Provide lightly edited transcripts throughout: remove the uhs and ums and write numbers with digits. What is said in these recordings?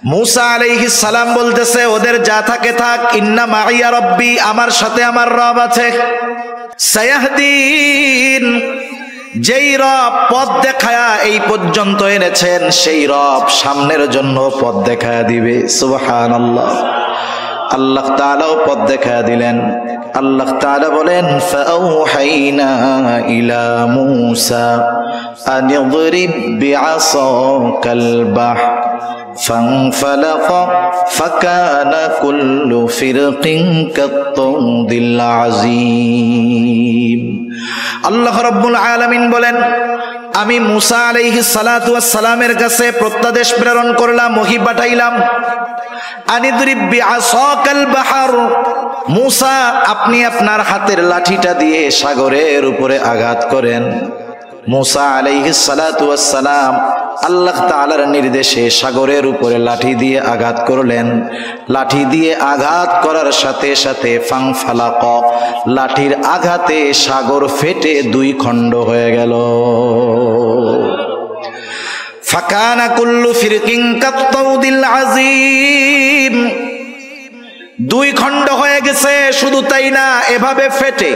মুসা আলাইহিস সালাম বলতেছে, ওদের যা থাকে থাক, ইন্না মাইয়া রব্বি, আমার সাথে আমার রব আছে। সায়াহদিন, যেই রব পথ দেখায়া এই পর্যন্ত এনেছেন, সেই রব সামনের জন্য পথ দেখায়া দিবে। সুবহানাল্লাহ। আল্লাহ তাআলাও পথ দেখায়া দিলেন। আল্লাহ তাআলা বলেন, ফাআওহাইনা ইলা মূসা আন ইদরিব বিআসাকাল বাহর ফানফালাকা ফাকানা কুল্লু ফিরকিন কাত-তাউদিল আযীম। আল্লাহ রাব্বুল আলামিন বলেন, আমি মূসা আলাইহিস সালাতু ওয়াস সালামের কাছে প্রত্যাদেশ প্রেরণ করলাম, ওহী পাঠাইলাম। আনিদরিব বিআসাকাল বাহর, মূসা আপনি আপনার হাতের লাঠিটা দিয়ে সাগরের উপরে আঘাত করেন। মূসা আলাইহিস সালাতু ওয়াস সালাম আল্লাহ তাআলার নির্দেশে সাগরের উপরে লাঠি দিয়ে আঘাত করলেন। লাঠি দিয়ে আঘাত করার সাথে সাথে ফাংফালাক, লাঠির আঘাতে সাগর ফেটে দুই খণ্ড হয়ে গেল। ফাকানা কুল্লু ফিরকিন কাত-তাউদিল আযীম, দুই খণ্ড হয়ে গেছে। শুধু তাই না, এভাবে ফেটে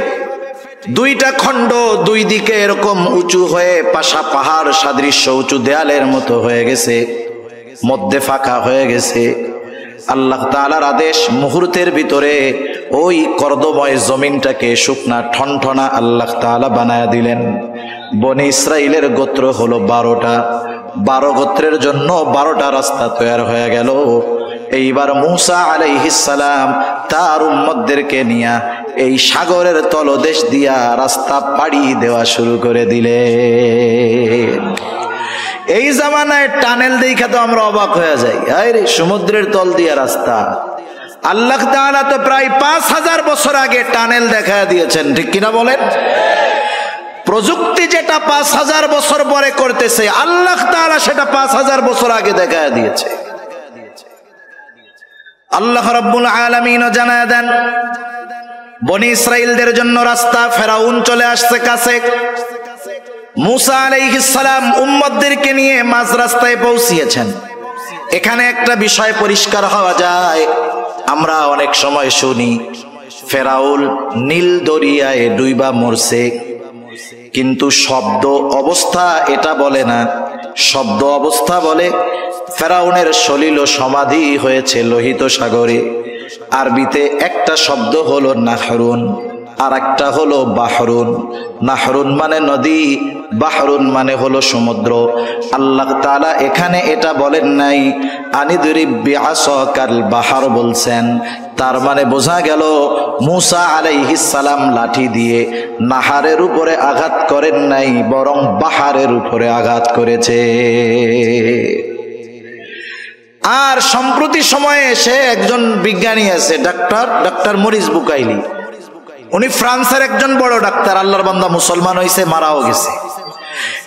দুইটা খণ্ড দুই দিকে এরকম উঁচু হয়ে পাশা পাহাড় সাদৃশ্য উঁচু দেয়ালের মতো হয়ে গেছে, মধ্যে ফাঁকা হয়ে গেছে। আল্লাহ তাআলার আদেশ, মুহূর্তের ভিতরে ওই কর্দময় জমিনটাকে শুকনা ঠনঠনা আল্লাহ তাআলা বানায়া দিলেন। বনি ইসরাইলের গোত্র হলো 12টা, 12 গোত্রের জন্য 12টা রাস্তা তৈরি হয়ে গেল। এইবার মূসা আলাইহিস সালাম তার উম্মতদেরকে নিয়ে এই সাগরের তলদেশ দিয়া রাস্তা পাড়ি দেওয়া শুরু করে দিলেন। এই জামানায় টানেল দেখা তো আমরা অবাক হয়ে যাই, আরে সমুদ্রের তল দিয়া রাস্তা। আল্লাহ তাআলা তো প্রায় 5000 বছর আগে টানেল দেখায় দিয়েছেন, ঠিক কিনা বলেন? প্রযুক্তি যেটা 5000 বছর পরে করতেছে, আল্লাহ তাআলা সেটা 5000 বছর আগে দেখায় দিয়েছে। আল্লাহ রাব্বুল আলামিনও জানায় দেন, বনি ইসরাইলদের জন্য রাস্তা, ফেরাউন চলে আসছে কাছে। মূসা আলাইহিস সালাম উম্মতদেরকে নিয়ে মাঝ রাস্তায় পৌঁছিয়েছেন। এখানে একটা বিষয় পরিষ্কার হওয়া যায়, আমরা অনেক সময় শুনি ফেরাউন নীল দরিয়ায় ডুইবা মরছে, কিন্তু শব্দ অবস্থা এটা বলে না। শব্দ অবস্থা বলে ফেরাউনের সলিল সমাধি হয়েছে লোহিত সাগরে। আরবিতে একটা শব্দ হলো নাহরুন, আর একটা হলো বাহরুন। নাহরুন মানে নদী, বাহরুন মানে হলো সমুদ্র। আল্লাহ তাআলা এখানে এটা বলেন নাই, আনিদরিব বিআসাকাল বাহর বলছেন। তার মানে বোঝা গেল মূসা আলাইহিস সালাম লাঠি দিয়ে নাহারের উপরে আঘাত করেন নাই, বরং বাহারের উপরে আঘাত করেছে। আর সম্প্রতি সময়ে এসে একজন বিজ্ঞানী আছে, ডাক্তার মরিস বুকাইলি। উনি ফ্রান্সের একজন বড় ডাক্তার, আল্লাহর বান্দা, মুসলমান হয়েছে, মারাও গেছে।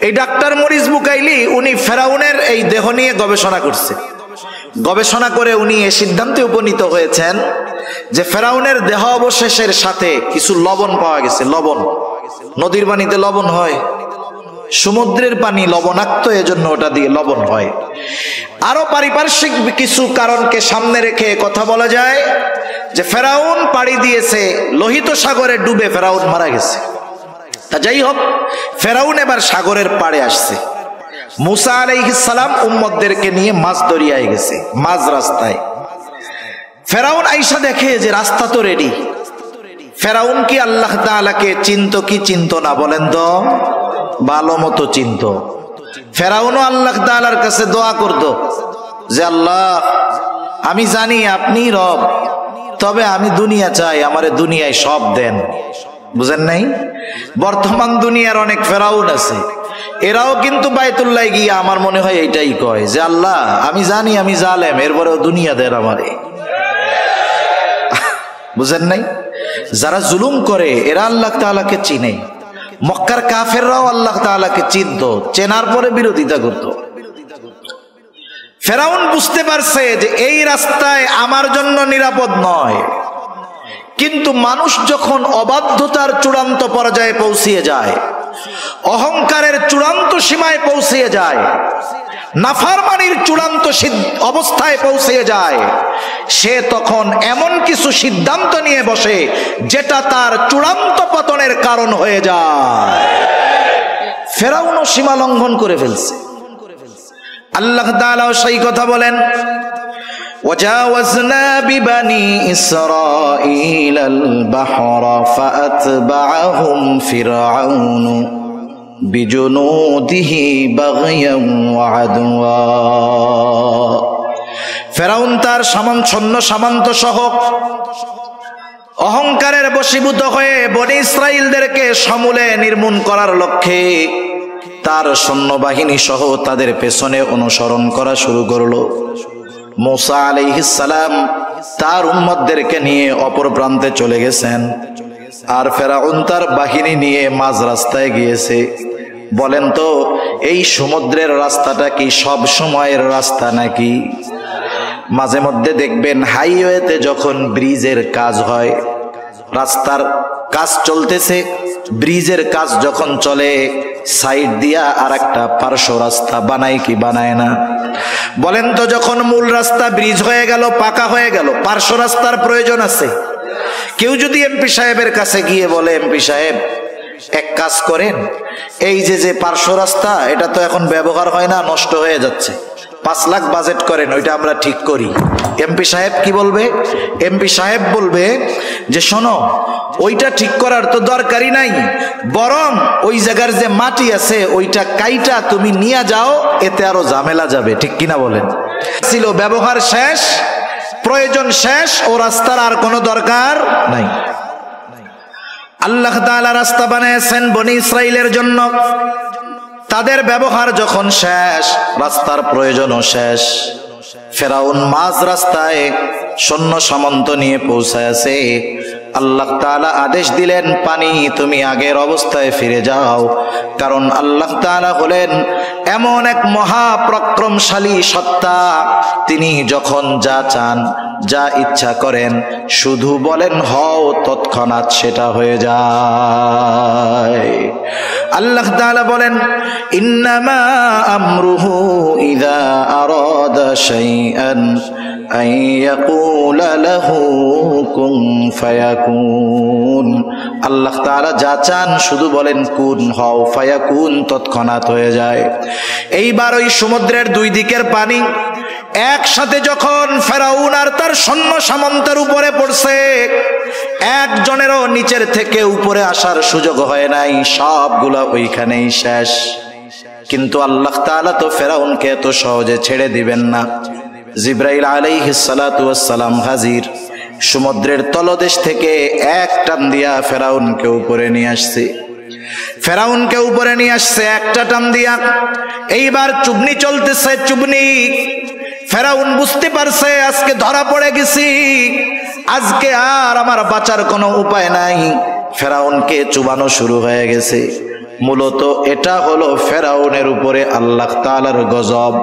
এই ডাক্তার মরিস বুকাইলি উনি ফেরাউনের এই দেহ নিয়ে গবেষণা করছে। গবেষণা করে উনি এই সিদ্ধান্তে উপনীত হয়েছেন যে ফেরাউনের দেহ অবশেষের সাথে কিছু লবণ পাওয়া গেছে। লবণ, নদীর পানিতে লবণ হয়, সমুদ্রের পানি লবণাক্ত, এজন্য ওটা দিয়ে লবণ হয়। আরো পারিপার্শ্বিক কিছু কারণকে সামনে রেখে কথা বলা যায় যে ফেরাউন পাড়ি দিয়েছে লোহিত সাগরে, ডুবে ফেরাউন মারা গেছে। তা যাই হোক, ফেরাউন এবার সাগরের পাড়ে আসছে। মূসা আলাইহিস সালাম উম্মতদেরকে নিয়ে মাঝ দরিয়ায় গেছে, মাঝ রাস্তায়। ফেরাউন আইসা দেখে যে রাস্তা তো রেডি। ফেরাউন কি আল্লাহ তাআলাকে চিনত কি চিনত না বলেন তো? ভালো মতো চিনত। ফেরাউনও আল্লাহ তাআলার কাছে দোয়া করত যে আল্লাহ, আমি জানি আপনি রব, তবে আমি দুনিয়া চাই, আমারে দুনিয়ায় সব দেন। বুঝেন নাই? বর্তমান দুনিয়ার অনেক ফেরাউন আছে, এরাও কিন্তু বাইতুল্লাহ গিয়ে আমার মনে হয় এইটাই কয় যে আল্লাহ, আমি জানি আমি জালেম, এরপরেও দুনিয়া দেন আমারে। বুঝেন নাই? যারা জুলুম করে এরা আল্লাহ তাআলাকে চিনে। মক্কার কাফেররাও আল্লাহ তাআলাকে চিনত, চেনার পরে বিরোধিতা করত। ফেরাউন বুঝতে পারছে যে এই রাস্তায় আমার জন্য নিরাপদ নয়। কিন্তু মানুষ যখন অবাধ্যতার চূড়ান্ত পর্যায়ে পৌঁছিয়ে যায়, অহংকারের চূড়ান্ত সীমায় পৌঁছিয়ে যায়, নাফরমানির চূড়ান্ত অবস্থায় পৌঁছে যায়, সে তখন এমন কিছু সিদ্ধান্ত নিয়ে বসে যেটা তার চূড়ান্ত পতনের কারণ হয়ে যায়। ফেরাউনও সীমা লঙ্ঘন করে ফেলছে। আল্লাহ তাআলা সেই কথা বলেন, وجاوزنا ببني إسرائيل البحر فأتبعهم فرعون بجنوده بغيا وعدوا। ফেরাউন তার সৈন্য সামন্ত সহ অহংকারের বশীভূত হয়ে বনী ইসরাইলদেরকে সমূলে নির্মূল করার লক্ষ্যে তার সৈন্যবাহিনী সহ তাদের পেছনে অনুসরণ করা শুরু করলো। মুসা আলাইহিস সালাম তার উম্মতদেরকে নিয়ে অপর প্রান্তে চলে গেছেন, আর ফেরাউন তার বাহিনী নিয়ে মাঝ রাস্তায় গিয়েছে। বলেন তো, এই সমুদ্রের রাস্তাটা কি সব সময়ের রাস্তা নাকি? মাঝে মধ্যে দেখবেন হাইওয়েতে যখন ব্রিজের কাজ হয়, রাস্তার কাজ চলতেছে, ব্রিজের কাজ যখন চলে, সাইড দিয়া আর একটা পার্শ্ব রাস্তা বানায় কি বানায় না? বলেন তো, যখন মূল রাস্তা ব্রিজ হয়ে গেল, পাকা হয়ে গেল, পার্শ্ব রাস্তার প্রয়োজন আছে? কেউ যদি এমপি সাহেবের কাছে গিয়ে বলে, এমপি সাহেব এক কাজ করেন, এই যে পার্শ্ব রাস্তা এটা তো এখন ব্যবহার হয় না, নষ্ট হয়ে যাচ্ছে, 5 লাখ বাজেট করেন, ওইটা আমরা ঠিক করি। এমপি সাহেব কি বলবে? এমপি সাহেব বলবে যে শোনো, ওইটা ঠিক করার তো দরকারই নাই, বরং ওই জায়গার যে মাটি আছে ওইটা কাইটা তুমি নিয়ে যাও, এতে আরো ঝামেলা যাবে। ঠিক কিনা বলেন? ছিল ব্যবহার শেষ, প্রয়োজন শেষ, ও রাস্তার আর কোনো দরকার নাই। আল্লাহ তাআলা রাস্তা বানিয়েছেন বনী ইসরাইলের জন্য, তাদের ব্যবহার যখন শেষ, রাস্তার প্রয়োজনও শেষ। ফেরাউন মাঝ রাস্তায় সৈন্য সামন্ত নিয়ে পৌঁছায় আছে। আল্লাহ তাআলা আদেশ দিলেন, পানি তুমি আগের অবস্থায় ফিরে যাও, কারণ আল্লাহ তাআলা হলেন এমন এক মহাপরাক্রমশালী সত্তা, তিনি যখন যা চান, যা ইচ্ছা করেন, শুধু বলেন হও, তৎক্ষণাৎ সেটা হয়ে যায়। আল্লাহ তাআলা বলেন, ইন্নামা আমরুহু ইযা আরাদা শাইআন আন ইয়াকুলা লাহু কুন ফায়াকুন। আল্লাহ তাআলা যা চান শুধু বলেন কুন হও, ফায়াকুন তৎক্ষণাৎ হয়ে যায়। এইবার ওই সমুদ্রের দুই দিকের পানি একসাথে যখন ফেরাউন আর তার সৈন্য সামন্তের উপরে পড়ছে, একজনেরও নিচের থেকে উপরে আসার সুযোগ হয় নাই, সবগুলা ওইখানেই শেষ। কিন্তু আল্লাহ তাআলা তো ফেরাউনকে এত সহজে ছেড়ে দিবেন না। জিবরাইল আলাইহিস সালাতু ওয়াস সালাম হাজির, সমুদ্রের তলদেশ থেকে এক টান দিয়া ফেরাউনকে উপরে নিয়ে আসছে। ফেরাউনকে উপরে নিয়ে আসছে একটা টান দিয়া। এইবার চুবনি চলতেছে, চুবনি। ফেরাউন বুঝতে পারছে আজকে ধরা পড়ে গেছি, আজকে আর আমার বাঁচার কোনো উপায় নাই। ফেরাউনকে চুবানো শুরু হয়ে গেছে। মূলত এটা হলো ফেরাউনের উপরে আল্লাহ তাআলার গজব।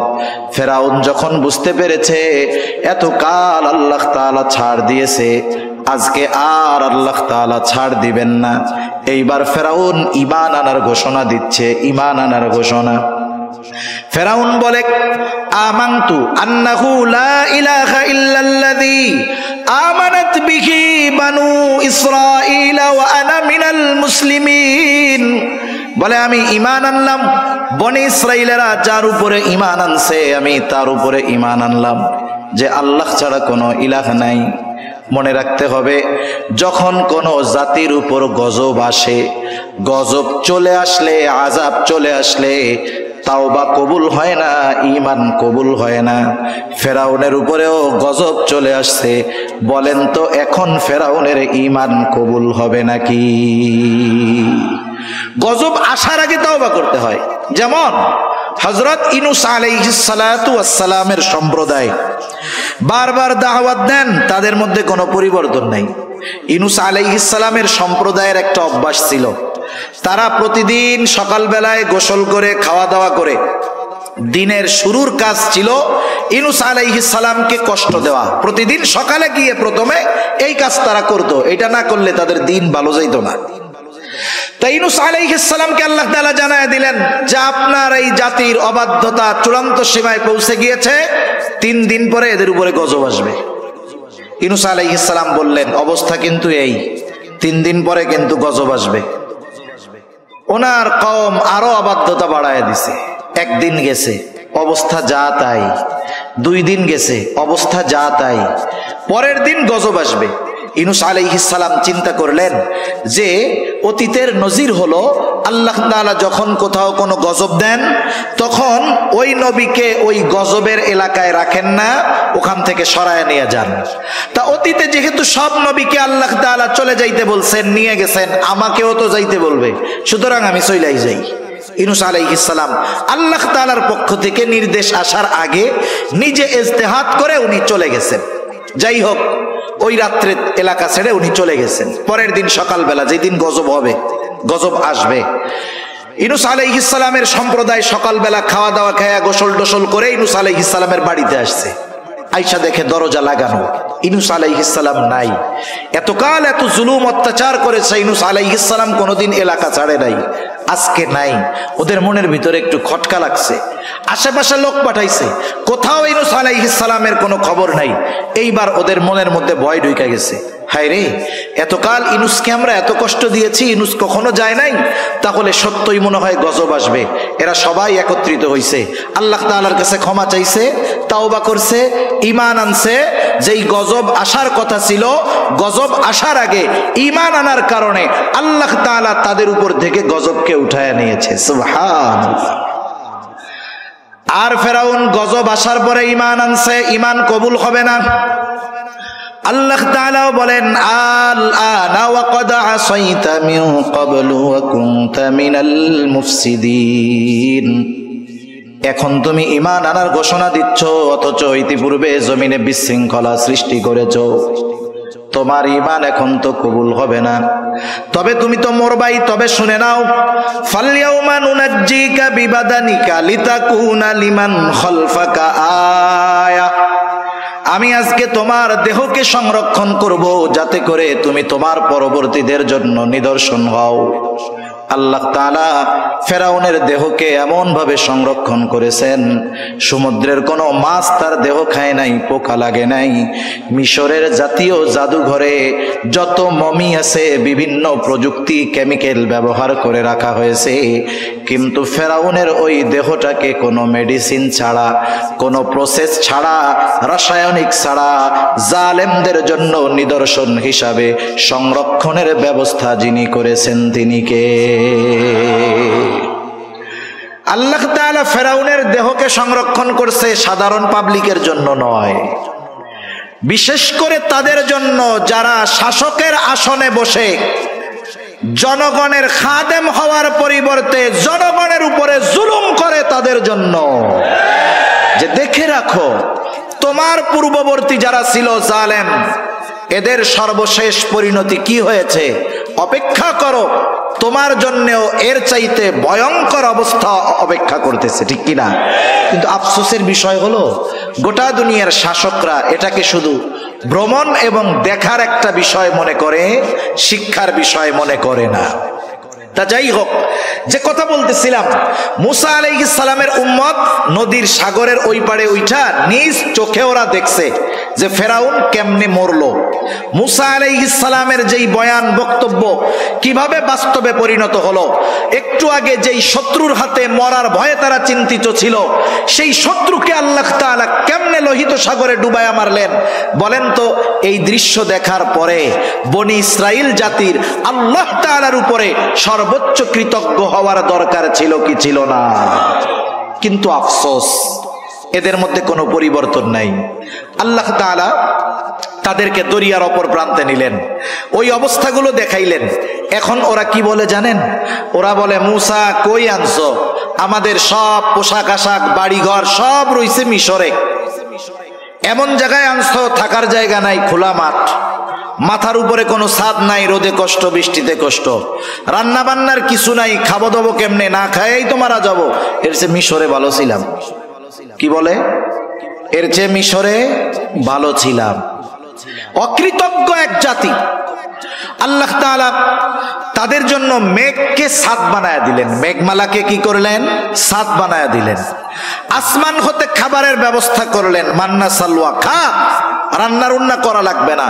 ফেরাউন যখন বুঝতে পেরেছে এতকাল আল্লাহ তাআলা ছাড় দিয়েছে, আজকে আর আল্লাহ তাআলা ছাড় দিবেন না, এইবার ফেরাউন ঈমান আনার ঘোষণা দিচ্ছে, ঈমান আনার ঘোষণা। ফেরাউন বলে, আমানতু আন্নাহু লা ইলাহা ইল্লাল্লাযী আমানাত বিহি বানু ইসরাঈল ওয়া আনা মিনাল মুসলিমিন। বলে, আমি ঈমান আনলাম, বনী ইসরাইলেরা যার উপরে ঈমান আনছে আমি তার উপরে ঈমান আনলাম, যে আল্লাহ ছাড়া কোনো ইলাহ নাই। মনে রাখতে হবে, যখন কোনো জাতির উপর গজব আসে, গজব চলে আসলে, আযাব চলে আসলে, তাওবা কবুল হয় না, ঈমান কবুল হয় না। ফেরাউনের উপরেও গজব চলে আসছে, বলেন তো এখন ফেরাউনের ঈমান কবুল হবে নাকি? গজব আসার আগে তাওবা করতে হয়। যেমন হযরত ইউনূস আলাইহিস সালাতু ওয়াস সালামের সম্প্রদায় বারবার দাওয়াত দেন, তাদের মধ্যে কোনো পরিবর্তন নাই। ইউনূস আলাইহিস সালামের সম্প্রদায়ের একটা অভ্যাস ছিল, তারা প্রতিদিন সকালবেলায় গোসল করে খাওয়া দাওয়া করে দিনের শুরুর কাজ ছিল ইউনূস আলাইহিস সালামকে কষ্ট দেওয়া। প্রতিদিন সকালে গিয়ে প্রথমে এই কাজ তারা করত, এটা না করলে তাদের দিন ভালো যাইত না। তাই ইউনূস আলাইহিস সালামকে আল্লাহ তাআলা জানায় দিলেন যে আপনার এই জাতির অবাধ্যতা চূড়ান্ত সীমায় পৌঁছে গিয়েছে, 3 দিন পরে এদের উপরে গজব আসবে। ইউনূস আলাইহিস সালাম বললেন অবস্থা কিন্তু এই, 3 দিন পরে কিন্তু গজব আসবে। ওনার কওম আরো অবাধ্যতা বাড়ায় দিছে। 1 দিন গেছে, অবস্থা যা তাই। 2 দিন গেছে, অবস্থা যা তাই। পরের দিন গজব আসবে। ইউনূস আলাইহিস সালাম চিন্তা করলেন যে অতীতের নজির হলো আল্লাহ তাআলা যখন কোথাও কোনো গজব দেন তখন ওই নবীকে ওই গজবের এলাকায় রাখেন না, ওখান থেকে সরায় নিয়ে যান। তা অতীতে যেহেতু সব নবীকে আল্লাহ তাআলা চলে যাইতে বলছেন, নিয়ে গেছেন, আমাকেও তো যাইতে বলবে, সুতরাং আমি চলেই যাই। ইউনূস আলাইহিস সালাম আল্লাহ তাআলার পক্ষ থেকে নির্দেশ আসার আগে নিজে ইজতিহাদ করে উনি চলে গেছেন। যাই হোক, ওই রাত্রে এলাকা ছেড়ে উনি চলে গেছেন। পরের দিন সকালবেলা, যেদিন গজব হবে, গজব আসবে, ইউনূস আলাইহিস সালামের সম্প্রদায় সকালবেলা খাওয়া দাওয়া খায়া গোসল টোসল করে ইউনূস আলাইহিস সালামের বাড়িতে আসছে। আইসা দেখে দরজা লাগানো, ইউনূস আলাইহিস সালাম নাই। এতকাল এত জুলুম অত্যাচার করেছে ইউনূস আলাইহিস সালাম, কোনোদিন এলাকা ছাড়ে নাই, আজকে নাই। ওদের মনের ভিতরে একটু খটকা লাগছে। আশেপাশে লোক পাঠাইছে, কোথাও ইউনূস আলাইহিস সালামের কোনো খবর নাই। এইবার ওদের মনের মধ্যে ভয় ঢুকে গেছে। হায় রে, এতকাল ইউনূসকে আমরা এত কষ্ট দিয়েছি, ইউনূস কখনো যায় নাই, তাহলে সত্যই মনে হয় গজব আসবে। এরা সবাই একত্রিত হইছে, আল্লাহ তাআলার কাছে ক্ষমা চাইছে, তাওবা করছে, ঈমান আনছে। যেই গজব আসার কথা ছিল, গজব আসার আগে ঈমান আনার কারণে আল্লাহ তাআলা তাদের উপর থেকে গজবকে উঠায় নিয়েছে। সুবহানাল্লাহ। আর ফেরাউন গজব আসার পরে ঈমান আনছে, ঈমান কবুল হবে না। আল্লাহ তাআলা বলেন আল আনা ওয়া ক্বাদ আসাইতা মিন ক্বাবলু ওয়া কুনতা মিনাল মুফসিদিন। এখন তুমি ঈমান আনার ঘোষণা দিচ্ছ, অথচ ইতিপূর্বে জমিনে বিশৃঙ্খলা সৃষ্টি করেছ। তোমার ঈমান এখন তো কবুল হবে না, তবে তুমি তো মরবাই। তবে শুনে নাও, ফালইয়াউমা নুনাজ্জিকা বিবাদানিকা লিতাকুনা লিমান খালফাকা আয়া। আমি আজকে তোমার দেহকে সংরক্ষণ করব, যাতে করে তুমি তোমার পরবর্তীদের জন্য নিদর্শন হও। আল্লাহ তাআলা ফেরাউনের দেহকে এমন ভাবে সংরক্ষণ করেছেন, সমুদ্রের কোনো মাছ তার দেহ খায় নাই, পোকা লাগে নাই। মিশরের জাতীয় জাদুঘরে যত মমি আছে, বিভিন্ন প্রযুক্তি কেমিক্যাল ব্যবহার করে রাখা হয়েছে, কিন্তু ফেরাউনের ওই দেহটাকে কোনো মেডিসিন ছাড়া, কোনো প্রসেস ছাড়া, রাসায়নিক ছাড়া জালেমদের জন্য নিদর্শন হিসাবে সংরক্ষণের ব্যবস্থা যিনি করেছেন তিনি কে? আল্লাহ তাআলা ফেরাউনের দেহকে সংরক্ষণ করছে, সাধারণ পাবলিকের জন্য নয়, বিশেষ করে তাদের জন্য যারা শাসকের আসনে বসে জনগণের খাদেম হওয়ার পরিবর্তে জনগণের উপরে জুলুম করে, তাদের জন্য। যে দেখে রাখো, তোমার পূর্ববর্তী যারা ছিল জালেম, এদের সর্বশেষ পরিণতি কি হয়েছে, অপেক্ষা করো, তোমার জন্যও এর চাইতে ভয়ঙ্কর অবস্থা অপেক্ষা করতেছে, ঠিক কিনা? কিন্তু আফসোসের বিষয় হলো, গোটা দুনিয়ার শাসকরা এটাকে শুধু ভ্রমণ এবং দেখার একটা বিষয় মনে করে, শিক্ষার বিষয় মনে করে না। তা যাই হোক, যে কথা বলতেছিলাম, মুসা আলাইহিস সালামের উম্মত নদীর সাগরের ওই পারে উঠা নিজ চোখে ওরা দেখছে যে ফেরাউন কেমনে মরলো। মুসা আলাইহিস সালামের যেই বয়ান বক্তব্য কিভাবে বাস্তবে পরিণত হলো, একটু আগে যেই শত্রুর হাতে মরার ভয়ে তারা চিন্তিত ছিল, সেই শত্রুকে আল্লাহ তাআলা কেমনে লোহিত সাগরে ডুবায়া মারলেন। বলেন তো, এই দৃশ্য দেখার পরে বনি ইসরাইল জাতির আল্লাহ তাআলার উপরে সর্বোচ্চ কৃতজ্ঞ হওয়ার দরকার ছিল কি ছিল না? কিন্তু আফসোস, এদের মধ্যে কোনো পরিবর্তন নাই। আল্লাহ তাআলা তাদেরকে দরিয়ার অপর প্রান্তে নিলেন, ওই অবস্থাগুলো দেখাইলেন। এখন ওরা কি বলে জানেন? ওরা বলে, মুসা কই আনছো? আমাদের সব পোশাক আশাক, বাড়িঘর সব রইছে মিশরে, এমন জায়গায় আনছো থাকার জায়গা নাই, খোলা মাঠ, মাথার উপরে কোনো ছাদ নাই, রোদে কষ্ট, বৃষ্টিতে কষ্ট, রান্না বান্নার কিছু নাই, খাবো দাবো কেমনে, না খাইয়াই তো মারা যাবো। এর চেয়ে মিশরে ভালো ছিলাম। কি বলে? এর চেয়ে মিশরে ভালো ছিলাম। অকৃতজ্ঞ এক জাতি, আল্লাহ তাআলা তাদের জন্য মেঘকে ছাদ বানায়া দিলেন, মেঘমালাকে কি করলেন? ছাদ বানায়া দিলেন। আসমান হতে খাবারের ব্যবস্থা করলেন, মান্না সালওয়া, খা, রান্না রুন্না করা লাগবে না।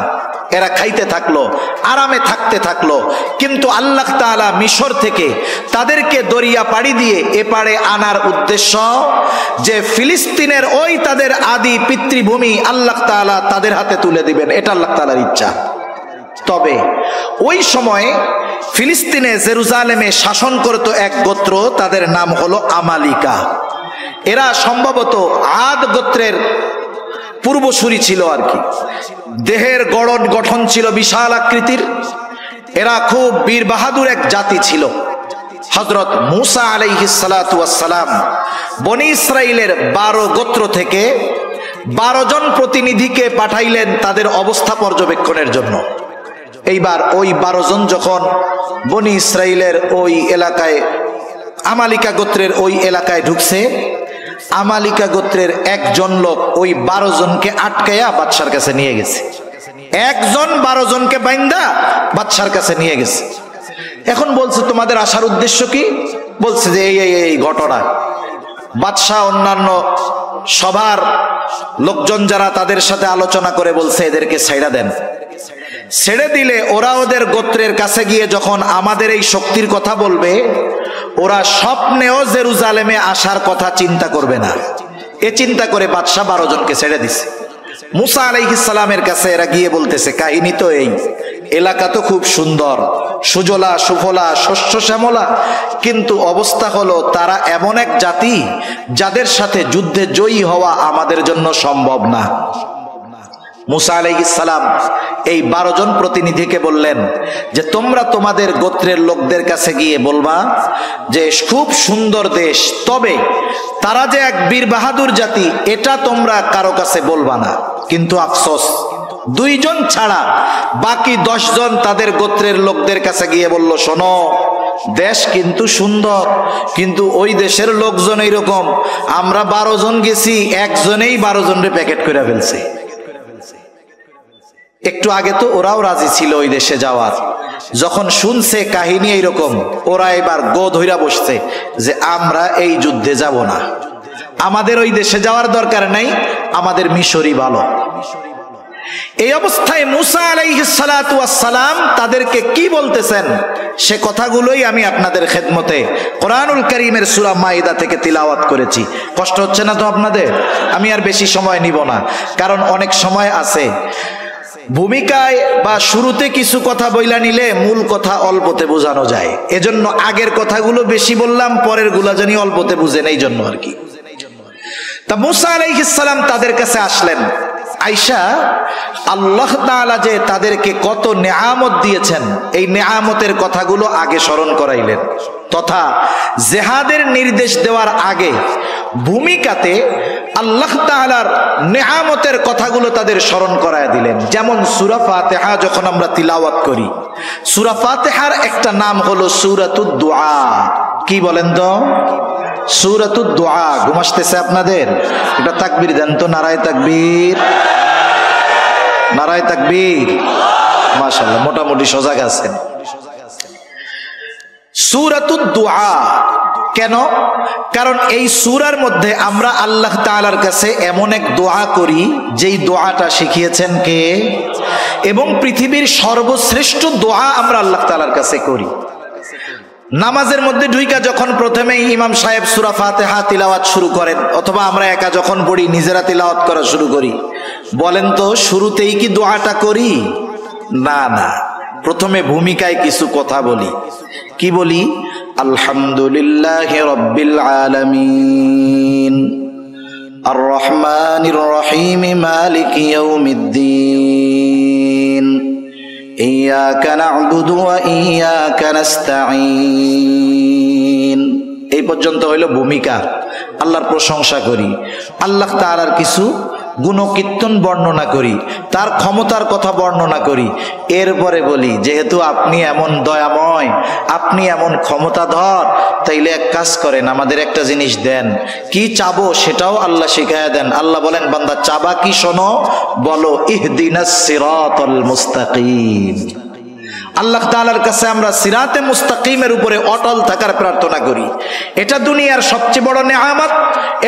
এরা খাইতে থাকলো, আরামে থাকতে থাকলো। কিন্তু আল্লাহ তাআলা মিশর থেকে তাদেরকে দরিয়া পাড়ি দিয়ে এপারে আনার উদ্দেশ্য যে ফিলিস্তিনের ওই তাদের আদি পিতৃভূমি আল্লাহ তাআলা তাদের হাতে তুলে দিবেন, এটা আল্লাহ তাআলার ইচ্ছা। তবে ওই সময় ফিলিস্তিনে জেরুজালেমে শাসন করত এক গোত্র, তাদের নাম হলো আমালিকা। এরা সম্ভবত আদ গোত্রের পূর্বসূরি ছিল আর কি। দেহের গঠন ছিল বিশাল আকৃতির। এরা খুব বীর বাহাদুর এক জাতি ছিল। হযরত মূসা আলাইহিস সালাতু ওয়াস সালাম বনি ইসরাইলের 12 গোত্র থেকে 12 জন প্রতিনিধিকে পাঠাইলেন তাদের অবস্থা পর্যবেক্ষণের জন্য। এইবার ওই 12 জন যখন বনি ইসরাইলের ওই এলাকায়, আমালিকা গোত্রের ওই এলাকায় ঢুকছে, আমালিকা গোত্রের একজন লোক ওই 12 জনকে আটকায়া বাদশার কাছে নিয়ে গেছে। একজন 12 জনকে বাইন্দা বাদশার কাছে নিয়ে গেছে। এখন বলছে, তোমাদের আসার উদ্দেশ্য কি? বলছে যে এই ঘটনা। বাদশাহ অন্যান্য সবার লোকজন যারা, তাদের সাথে আলোচনা করে বলছে এদেরকে ছাইড়া দেন। ছেড়ে দিলে ওরা ওদের গোত্রের কাছে গিয়ে যখন আমাদের এই শক্তির কথা বলবে, ওরা স্বপ্নেও জেরুজালেমে আসার কথা চিন্তা করবে না। এ চিন্তা করে বাদশাহ 12 জনকে ছেড়ে দিছে। মূসা আলাইহিস সালামের কাছে এরা গিয়ে বলতেছে, কাহিনী তো এই, এলাকা তো খুব সুন্দর, সুজলা সুফলা, শস্য শ্যামলা, কিন্তু অবস্থা হলো তারা এমন এক জাতি যাদের সাথে যুদ্ধে জয়ী হওয়া আমাদের জন্য সম্ভব না। মূসা আলাইহিস সালাম এই 12 জন প্রতিনিধিকে বললেন যে তোমরা তোমাদের গোত্রের লোকদের কাছে গিয়ে বলবা যে খুব সুন্দর দেশ, তবে তারা যে এক বীর বাহাদুর জাতি এটা তোমরা কারো কাছে বলবা না। কিন্তু আফসোস, 2 জন ছাড়া বাকি 10 জন তাদের গোত্রের লোকদের কাছে গিয়ে বলল, শোনো, দেশ কিন্তু সুন্দর, কিন্তু ওই দেশের লোকজন এইরকম, আমরা 12 জন গেছি, একজনেই 12 জনরে প্যাকেট করে ফেলছে। একটু আগে তো ওরাও রাজি ছিল ওই দেশে যাওয়ার, যখন শুনছে কাহিনী এইরকম, ওরা এবার গো ধইরা বসছে যে আমরা এই যুদ্ধে যাব না, আমাদের ওই দেশে যাওয়ার দরকার নাই, আমাদের মিশরই ভালো। এই অবস্থায় মূসা আলাইহিস সালাতু ওয়াস সালাম তাদেরকে কি বলতেছেন সে কথাগুলোই আমি আপনাদের খেদমতে কোরআনুল কারীমের সূরা মাইদা থেকে তিলাওয়াত করেছি। কষ্ট হচ্ছে না তো আপনাদের? আমি আর বেশি সময় নিব না, কারণ অনেক সময় আছে। ভূমিকায় বা শুরুতে কিছু কথা বইলা নিলে মূল কথা অল্পতে বোঝানো যায়, এজন্য আগের কথাগুলো বেশি বললাম, পরের গুলা জানি অল্পতে বুঝেন, এই জন্য আর কি। তা মূসা আলাইহিস সালাম তাদের কাছে আসলেন। আয়েশা, আল্লাহ তাআলা যে তাদেরকে কত নেয়ামত দিয়েছেন এই নেয়ামতের কথাগুলো আগে স্মরণ করাইলেন, তথা জিহাদের নির্দেশ দেওয়ার আগে ভূমিকাতে আল্লাহ তাআলার নেয়ামতের কথাগুলো তাদের স্মরণ করায় দিলেন। যেমন সূরা ফাতিহা যখন আমরা তিলাওয়াত করি, সূরা ফাতিহার একটা নাম হলো সূরাতুদ দুআ। কি বলেন তো? সূরাতুদ দুআ। ঘুম আসতেছে আপনাদের? এটা তাকবীর দেন তো, নারায়ে তাকবীর, নারায়ে তাকবীর। মাশাআল্লাহ, মোটামুটি সজাগ আছেন। সূরাতুদ দুআ কেন? কারণ এই সূরার মধ্যে আমরা আল্লাহ তাআলার কাছে এমন এক দোয়া করি যেই দোয়াটা শিখিয়েছেন কে, এবং পৃথিবীর সর্বশ্রেষ্ঠ দোয়া আমরা আল্লাহ তাআলার কাছে করি। নামাজের মধ্যে ঢুইকা যখন প্রথমেই ইমাম সাহেব সূরা ফাতিহা তিলাওয়াত শুরু করেন, অথবা আমরা একা যখন পড়ি নিজেরা তিলাওয়াত করা শুরু করি, বলেন তো শুরুতেই কি দোয়াটা করি? না না, প্রথমে ভূমিকায় কিছু কথা বলি। কি বলি? আলহামদুলিল্লাহি রাব্বিল আলামিন, আর রহমানির রহিম, মালিকি ইয়াউমিদ্দিন, ইয়াকা না'বুদু ওয়া ইয়াকা নাস্তাঈন। এই পর্যন্ত হইল ভূমিকা। আল্লাহর প্রশংসা করি, আল্লাহ তাআলার কিছু গুণকীর্তন বর্ণনা করি, তার ক্ষমতার কথা বর্ণনা করি। এরপরে বলি যেহেতু আপনি এমন দয়াময়, আপনি এমন ক্ষমতাধর, তাইলে এক কাজ করেন, আমাদের একটা জিনিস দেন। কি চাবো সেটাও আল্লাহ শিখায়া দেন। আল্লাহ বলেন, বান্দা চাবা কি শোনো, বলো ইহদিনাস সিরাতাল মুস্তাকিম। আল্লাহ তাআলার কাছে আমরা সিরাতে মুস্তাকিমের উপরে অটল থাকার প্রার্থনা করি। এটা দুনিয়ার সবচেয়ে বড় নেয়ামত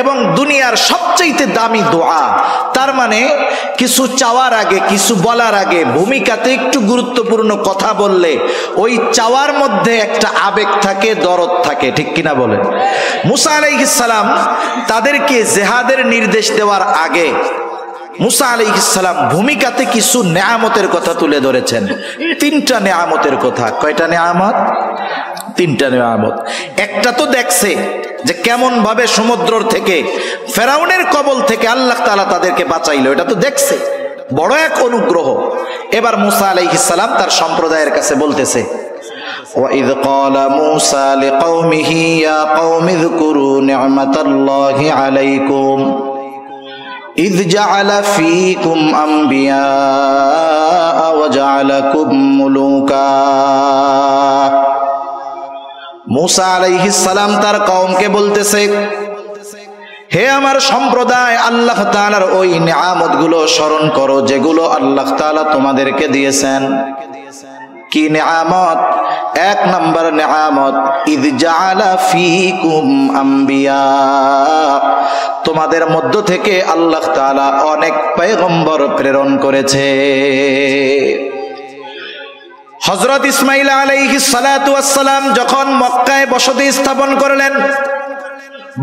এবং দুনিয়ার সবচেয়ে দামি দোয়া। তার মানে কিছু চাওয়ার আগে, কিছু বলার আগে ভূমিকাতে একটু গুরুত্বপূর্ণ কথা বললে ওই চাওয়ার মধ্যে একটা আবেগ থাকে, দরদ থাকে, ঠিক কিনা বলেন? মুসা আলাইহিস সালাম তাদেরকে জিহাদের নির্দেশ দেওয়ার আগে মুসা আলাইহিস সালাম ভূমিকাতে কিছু নেয়ামতের কথা তুলে ধরেছেন। 3টা নেয়ামতের কথা। কয়টা নেয়ামত? 3টা নেয়ামত। একটা তো দেখছে যে কেমন ভাবে সমুদ্র থেকে, ফেরাউনের কবল থেকে আল্লাহ তাআলা তাদেরকে বাঁচাইলো, এটা তো দেখছে, বড় এক অনুগ্রহ। এবার মুসা আলাইহিস সালাম তার সম্প্রদায়ের কাছে বলতেছে, وَإِذْ قَالَ مُوسَى لِقَوْمِهِ يَا قَوْمِ اذْكُرُوا نِعْمَةَ اللَّهِ عَلَيْكُمْ إِذْ جَعَلَ فِيكُمْ أَنْبِيَاءَ وَجَعَلَكُمْ مُلُوكًا। মুসা আলাইহিস সালাম তার কওমকে বলতেছে, হে আমার সম্প্রদায়, আল্লাহ তাআলার ওই নিয়ামতগুলো স্মরণ করো যেগুলো আল্লাহ তাআলা তোমাদেরকে দিয়েছেন। কি নিয়ামত? 1 নম্বর নিয়ামত, ইয জাআলা ফীকুম আম্বিয়া, তোমাদের মধ্য থেকে আল্লাহ তাআলা অনেক পয়গম্বর প্রেরণ করেছে। হযরত ইসমাঈল আলাইহিস সালাতু ওয়াস সালাম যখন মক্কায় বসতি স্থাপন করলেন,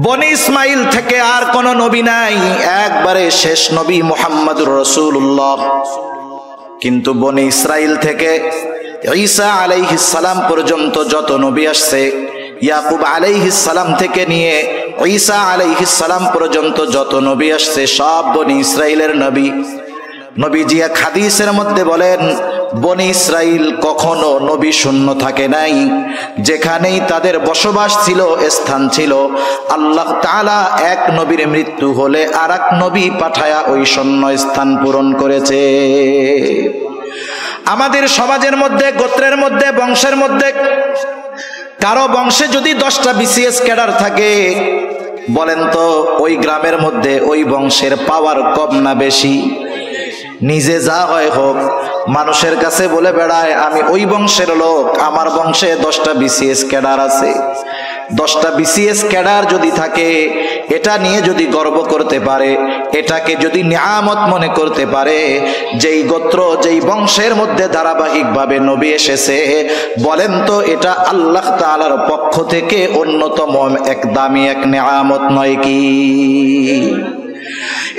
বনি ইসমাঈল থেকে আর কোন নবী নাই, একবারে শেষ নবী মুহাম্মদুর রাসূলুল্লাহ। কিন্তু বনি ইসরাইল থেকে ঈসা আলাইহিস সালাম পর্যন্ত যত নবী আসছে, ইয়াকুব আলাইহিস সালাম থেকে নিয়ে ঈসা আলাইহিস সালাম পর্যন্ত যত নবী আসছে, সব বনি ইসরাইলের নবী। নবীজি এক হাদিসের মধ্যে বলেন, বনি ইসরাইল কখনো নবী শূন্য থাকে নাই। যেখানেই তাদের বসবাস ছিল, স্থান ছিল, আল্লাহ তাআলা এক নবীর মৃত্যু হলে আরেক নবী পাঠায়া ওই শূন্য স্থান পূরণ করেছে। আমাদের সমাজের মধ্যে, গোত্রের মধ্যে, বংশের মধ্যে কারো বংশে যদি 10টা বিসিএস ক্যাডার থাকে, বলেন তো ওই গ্রামের মধ্যে ওই বংশের পাওয়ার কম না বেশি? নিজে যা হয় হোক, মানুষের কাছে বলে বেড়ায় আমি ওই বংশের লোক, আমার বংশে 10টা বিসিএস ক্যাডার আছে। 10টা বিসিএস ক্যাডার যদি থাকে, এটা নিয়ে যদি গর্ব করতে পারে, এটাকে যদি নিয়ামত মনে করতে পারে, যেই গোত্র, যেই বংশের মধ্যে ধারাবাহিকভাবে নবী এসেছে, বলেন তো এটা আল্লাহ তাআলার পক্ষ থেকে অন্যতম এক দামি এক নিয়ামত নয় কি?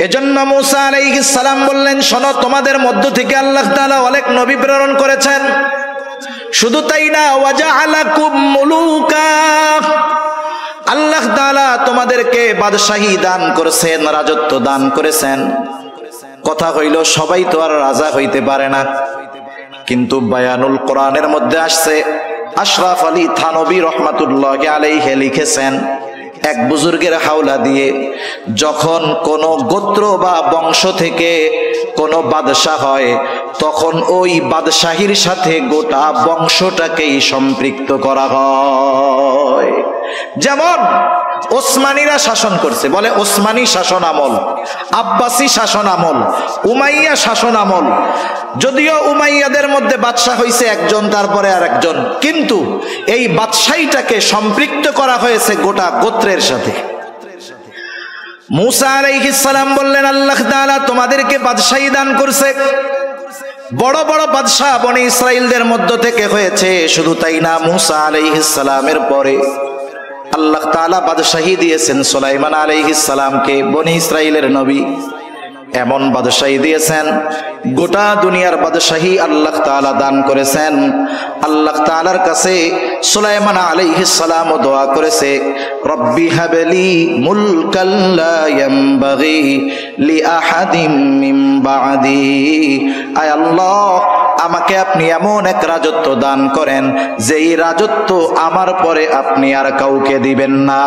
এজন্য মুসা আলাইহিস সালাম বললেন, শোনো, তোমাদের মধ্য থেকে আল্লাহ তাআলা অনেক নবী প্রেরণ করেছেন। শুধু তাই না, ওয়াজআলাকুম মুলুকা, আল্লাহ তাআলা তোমাদেরকে বাদশাহী দান করেছেন, রাজত্ব দান করেছেন। কথা হইল সবাই তো আর রাজা হইতে পারে না, কিন্তু বায়ানুল কোরআনের মধ্যে আসছে, আশরাফ আলী থানবী রহমাতুল্লাহি আলাইহি লিখেছেন, এক বুজুর্গের হাওলা দিয়ে যখন কোন গোত্র বা বংশ থেকে কোন বাদশাহ হয়, তখন ওই বাদশাহীর সাথে গোটা বংশটাকেই সম্পৃক্ত করা হয়। যেমন ওসমানীরা শাসন করছে, বলে ওসমানী শাসন আমল, আব্বাসী শাসন আমল, উমাইয়া শাসন আমল। যদিও উমাইয়াদের মধ্যে বাদশাহ হইছে একজন, তারপরে আর একজন, কিন্তু এই বাদশাহীটাকে সম্পৃক্ত করা হয়েছে গোটা গোত্রের সাথে। মুসা আলাইহিস সালাম বললেন, আল্লাহ তাআলা তোমাদেরকে বাদশাহী দান করছে। বড় বড় বাদশাহ বনি ইসরাইলদের মধ্য থেকে হয়েছে। শুধু তাই না, মুসা আলাইহিস সালামের পরে আল্লাহ তাআলা বাদশাহী দিয়েছেন সুলাইমান আলাইহিস সালামকে, বনি ইসরাইলের নবী। এমন বাদশাহী দিয়েছেন, গোটা দুনিয়ার বাদশাহী আল্লাহ তাআলা দান করেছেন। আল্লাহ তাআলার কাছে সুলাইমান আলাইহিস সালাম দোয়া করেছে, রব্বি হাবলি মুলকাল লা ইয়ামবাগি লিআহাদিম মিন বাদি, আয় আল্লাহ আমাকে আপনি এমন এক রাজত্ব দান করেন যেই রাজত্ব আমার পরে আপনি আর কাউকে দিবেন না।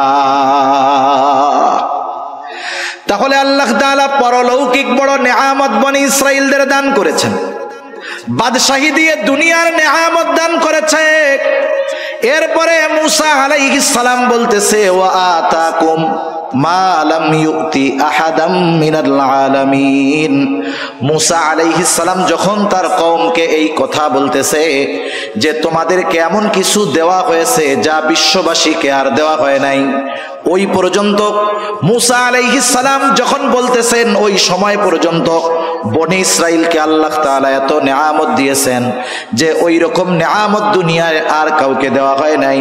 তাহলে আল্লাহ তাআলা পরলৌকিক বড় নেয়ামত বনি ইসরাইলদের দান করেছেন, বাদশাহী দিয়ে দুনিয়ার নেয়ামত দান করেছে। এরপরে মুসা আলাইহিস সালাম বলতেছে, ওয়া আতাকুম মা লাম ইউতি আহাদাম মিনাল আলামিন। মুসা আলাইহিস সালাম যখন তার কওমকে এই কথা বলতেছে যে তোমাদেরকে এমন কিছু দেওয়া হয়েছে যা বিশ্ববাসীকে আর দেওয়া হয় নাই, ওই পর্যন্ত মুসা আলাইহিস সালাম যখন বলতেছেন ওই সময় পর্যন্ত বনি ইসরাইলকে আল্লাহ তাআলা এত নেয়ামত দিয়েছেন যে ওই রকম নেয়ামত দুনিয়ায় আর কাউকে দেওয়া হয় নাই।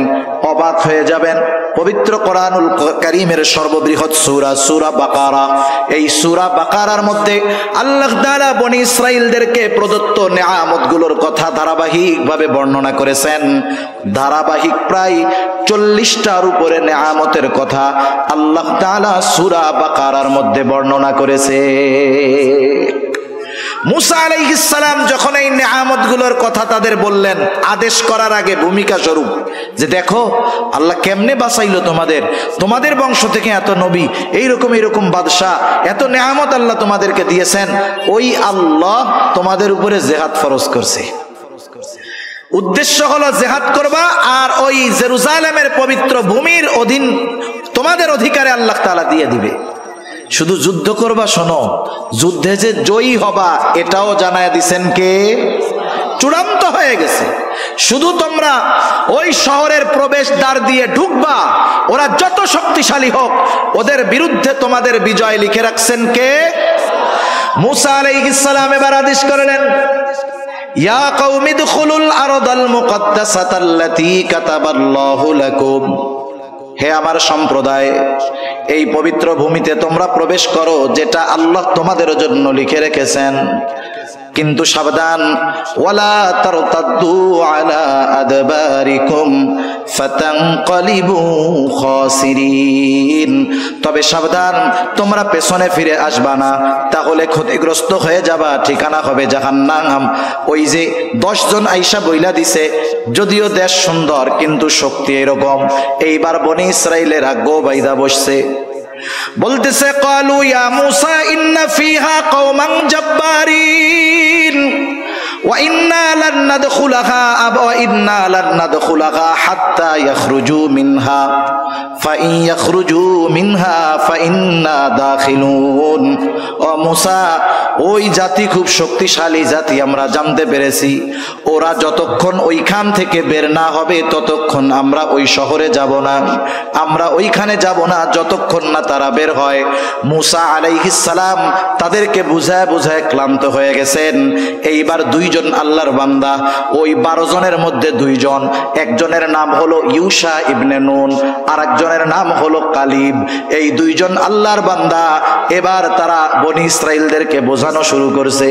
অবাক হয়ে যাবেন, পবিত্র কোরআনুল কারীমের সর্ববৃহৎ সূরা সূরা বাকারা, এই সূরা বাকারার মধ্যে আল্লাহ তাআলা বনি ইসরাইলদেরকে প্রদত্ত নেয়ামতগুলোর কথা ধারাবাহিকভাবে বর্ণনা করেছেন। ধারাবাহিক প্রায় 40টার উপরে নেয়ামতের কথা আল্লাহ তাআলা সূরা বাকারার মধ্যে বর্ণনা করেছে। মুসা আলাইহিস সালাম যখন এই নেয়ামতগুলোর কথা তাদের বললেন, আদেশ করার আগে ভূমিকা স্বরূপ যে দেখো আল্লাহ কেমনে বাঁচাইলো তোমাদের বংশ থেকে এত নবী, এইরকম বাদশাহ, এত নেয়ামত আল্লাহ তোমাদেরকে দিয়েছেন। ওই আল্লাহ তোমাদের উপরে জিহাদ ফরজ করছে। উদ্দেশ্য হলো জিহাদ করবা আর ওই জেরুজালেমের পবিত্র ভূমির অধীন তোমাদের অধিকারে আল্লাহ তাআলা দিয়ে দিবে। শুধু যুদ্ধ করবা, শোনো, যুদ্ধে যে জয়ী হবা এটাও জানায় দিছেন কে? চূড়ান্ত হয়ে গেছে। শুধু তোমরা ওই শহরের প্রবেশ দ্বার দিয়ে ঢুকবা, ওরা যত শক্তিশালী হোক ওদের বিরুদ্ধে তোমাদের বিজয় লিখে রাখছেন কে? মুসা আলাইহিস সালাম এবার আদেশ করলেন, ইয়া কওমি দুখুলুল আরদাল মুকদ্দাসাতাল্লাতী কাতাবাল্লাহু লাকুম, হে আমার সম্প্রদায়, এই পবিত্র ভূমিতে তোমরা প্রবেশ করো যেটা আল্লাহ তোমাদের জন্য লিখে রেখেছেন। কিন্তু সাবধান, ওয়ালা তারতাদ্দু আলা আদবারিকুম ফাতানকালিবু খাসিরিন, তবে সাবধান, তোমরা পেছনে ফিরে আসবা না, তাহলে ক্ষতিগ্রস্ত হয়ে যাবা, ঠিকানা হবে জাহান্নাম। ওই যে 10 জন আইসা বইলা দিছে, যদিও দেশ সুন্দর কিন্তু শক্তি এরকম। এইবার বনি ইসরাইলেরা গো বাইদা বসছে, বলতেছে ক্বালু ইয়া মূসা ইন্না ফিহা কওমান জাব্বারিন ওয়া ইন্না লান নাদখুলাহা হাত্তা ইয়াখরুজু মিনহা ফাইন ইয়াখরুজু মিনহা ফাইন্না দাখিলুন। ও মূসা, ওই জাতি খুব শক্তিশালী জাতি, আমরা জানতে পেরেছি। ওরা যতক্ষণ ওইখান থেকে বের না হবে ততক্ষণ আমরা ওই শহরে যাব না, আমরা ওইখানে যাব না যতক্ষণ না তারা বের হয়। মূসা আলাইহিস সালাম তাদেরকে বুঝায় ক্লান্ত হয়ে গেছেন। এইবার 2 জন আল্লাহর বান্দা, ওই 12 জনের মধ্যে 2 জন, একজনের নাম হলো ইউশা ইবনে নুন আর একজনের নাম হলো কালিব। এই 2 জন আল্লাহর বান্দা এবার তারা বনি ইসরাইলদেরকে বোঝানো শুরু করছে।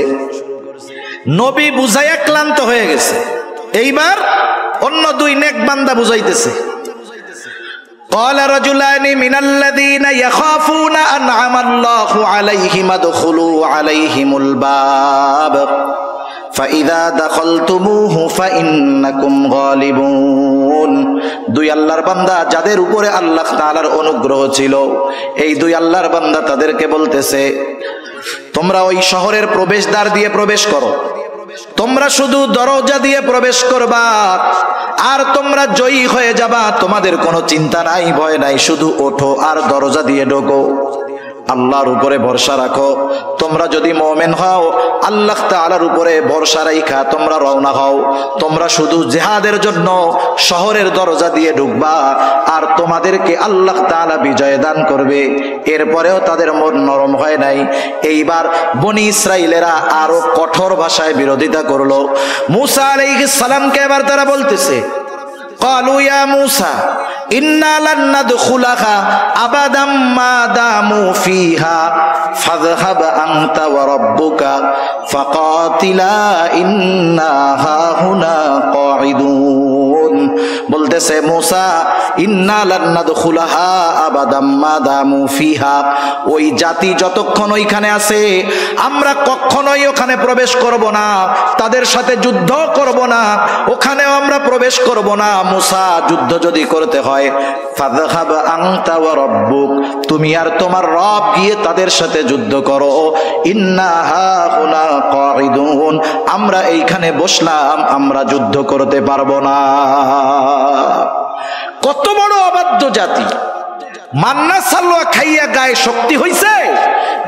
নবী বুঝাইয়া ক্লান্ত হয়ে গেছে, এইবার অন্য 2 নেক বান্দা বুঝাইতেছে। قال رجلان من الذين يخافون أنعم الله عليهم ادخلوا عليهم الباب فإذا دخلتموه فإنكم غالبون। 2 আল্লাহর বান্দা যাদের উপরে আল্লাহ তাআলার অনুগ্রহ ছিল, এই 2 আল্লাহর বান্দা তাদেরকে বলতেছে, তোমরা ওই শহরের প্রবেশদ্বার দিয়ে প্রবেশ করো, তোমরা শুধু দরজা দিয়ে প্রবেশ করবা আর তোমরা জয়ী হয়ে যাবা, তোমাদের কোনো চিন্তা নাই, ভয় নাই, শুধু ওঠো আর দরজা দিয়ে ঢোকো। আল্লাহর উপরে ভরসা রাখো। তোমরা যদি মুমিন হও, আল্লাহ তাআলার উপরে ভরসা রাখা তোমরা রওনা হও। তোমরা শুধু জিহাদের জন্য শহরের দরজা দিয়ে ঢুকবা আর তোমাদেরকে আল্লাহ তাআলা বিজয় দান করবে। এরপরেও তাদের মন নরম হয় নাই। এইবার বনি ইসরাইলেরা আরো কঠোর ভাষায় বিরোধিতা করলো। মূসা আলাইহিস সালামকে এবার তারা বলতেছে, ক্বালু ইয়া মূসা ইন্না লান নাদখুলাহা আবাদাম মা দামু ফিহা ফাযহাব আনতা ওয়া রাব্বুকা ফাকাতিলা ইন্না হাহুনা কাঈদুন। বলতেছে মূসা, ইন্না লান নাদখুলাহা আবাদাম মা দামু ফিহা, ওই জাতি যতক্ষণ ওইখানে আছে আমরা কখনোই ওখানে প্রবেশ করব না, তাদের সাথে যুদ্ধ করব না, ওখানেও আমরা প্রবেশ করব না। মূসা, যুদ্ধ যদি করতে হয় ফাযহাব আনতা ওয়া রাব্বুক, তুমি আর তোমার রব গিয়ে তাদের সাথে যুদ্ধ করো। ইন্না হাহুনা কাঈদুন, আমরা এইখানে বসলাম, আমরা যুদ্ধ করতে পারবো না। কত বড় অবাধ্য জাতি! মান্না সালোয়া খাইয়া গায়ে শক্তি হইছে,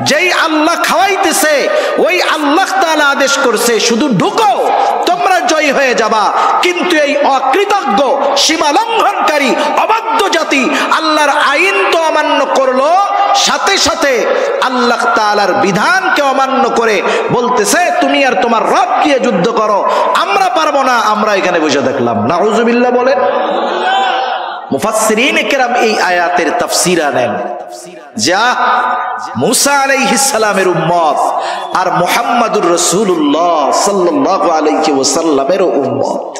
যেই আল্লাহ খাওয়াইতেছে ওই আল্লাহ তাআলা আদেশ করছে শুধু ঢুকো, তোমরা জয় হয়ে যাবা। কিন্তু এই অকৃতজ্ঞ সীমা লঙ্ঘনকারী অবাধ্য জাতি আল্লাহর আইন তো অমান্য করলো, সাথে সাথে আল্লাহ তাআলার বিধানকে অমান্য করে বলতেছে তুমি আর তোমার রব গিয়ে যুদ্ধ করো, আমরা পারবো না, আমরা এখানে বসে দেখলাম। নাউজুবিল্লাহ বলেন। মুফাসসিরিনে কেরাম এই আয়াতের তাফসীর আনেন, যা মুসা আলাইহিস সালামের উম্মত আর মুহাম্মাদুর রাসূলুল্লাহ সাল্লাল্লাহু আলাইহি ওয়াসাল্লামের উম্মত,